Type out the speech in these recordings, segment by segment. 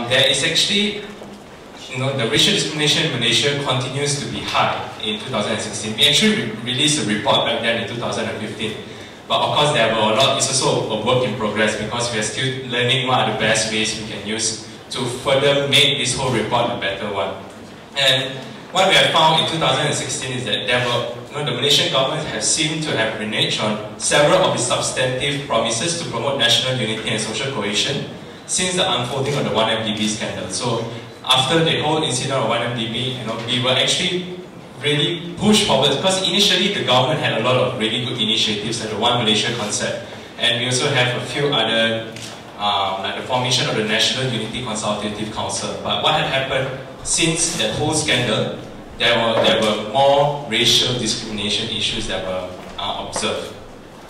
there is actually, the racial discrimination in Malaysia continues to be high in 2016. We actually released a report back then in 2015. But of course, there were a lot. It's also a work in progress because we are still learning what are the best ways we can use to further make this whole report a better one. And what we have found in 2016 is that there were, the Malaysian government has seemed to have reneged on several of its substantive promises to promote national unity and social cohesion since the unfolding of the 1MDB scandal. So after the whole incident of 1MDB, we were actually really pushed forward because initially the government had a lot of really good initiatives like the One Malaysia concept, and we also have a few other like the formation of the National Unity Consultative Council. But what had happened since that whole scandal, there were more racial discrimination issues that were observed.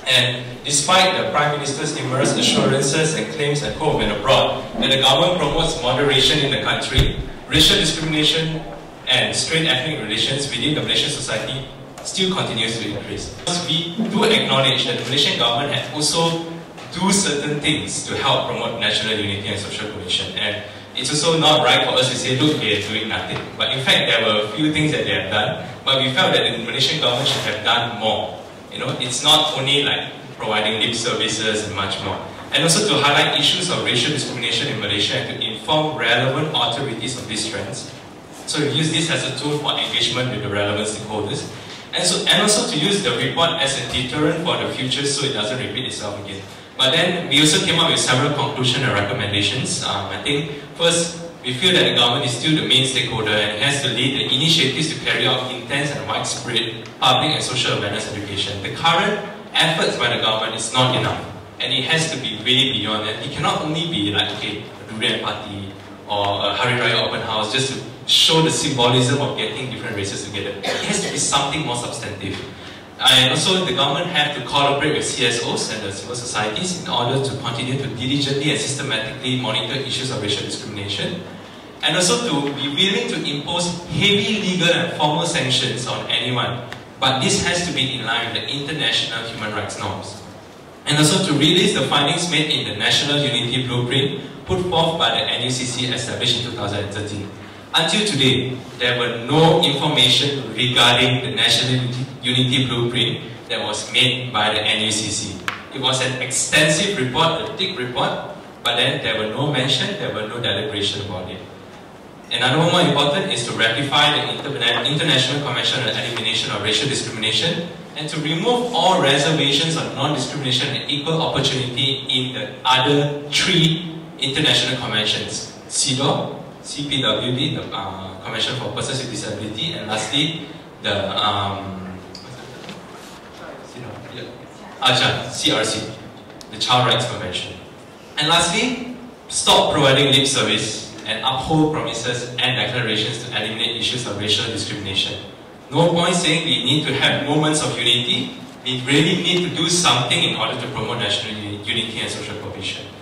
And despite the Prime Minister's numerous assurances and claims at home and abroad that the government promotes moderation in the country, racial discrimination and strained ethnic relations within the Malaysian society still continues to increase. We do acknowledge that the Malaysian government has also do certain things to help promote national unity and social cohesion. And it's also not right for us to say, look, they are doing nothing. But in fact, there were a few things that they have done, but we felt that the Malaysian government should have done more. It's not only like providing lip services and much more. And also to highlight issues of racial discrimination in Malaysia and to inform relevant authorities of these trends. So we use this as a tool for engagement with the relevant stakeholders. And also to use the report as a deterrent for the future so it doesn't repeat itself again. But then we also came up with several conclusions and recommendations. I think first, we feel that the government is still the main stakeholder and it has to lead the initiatives to carry out intense and widespread public and social awareness education. The current efforts by the government is not enough, and it has to be way beyond that. It cannot only be like, okay, a durian party or a Hari Raya open house just to show the symbolism of getting different races together. It has to be something more substantive. And also the government have to collaborate with CSOs and the civil societies in order to continue to diligently and systematically monitor issues of racial discrimination. And also to be willing to impose heavy legal and formal sanctions on anyone. But this has to be in line with the international human rights norms. And also to release the findings made in the National Unity Blueprint put forth by the NUCC established in 2013. Until today, there were no information regarding the National Unity Blueprint that was made by the NUCC. It was an extensive report, a thick report, but then there were no mention, there were no deliberation about it. Another one more important is to ratify the International Convention on the Elimination of Racial Discrimination and to remove all reservations on non-discrimination and equal opportunity in the other 3 international conventions: CEDAW, CPWD, the Convention for Persons with Disability, and lastly, the CRC, the Child Rights Convention. And lastly, stop providing lip service and uphold promises and declarations to eliminate issues of racial discrimination. No point saying we need to have moments of unity. We really need to do something in order to promote national unity and social cohesion.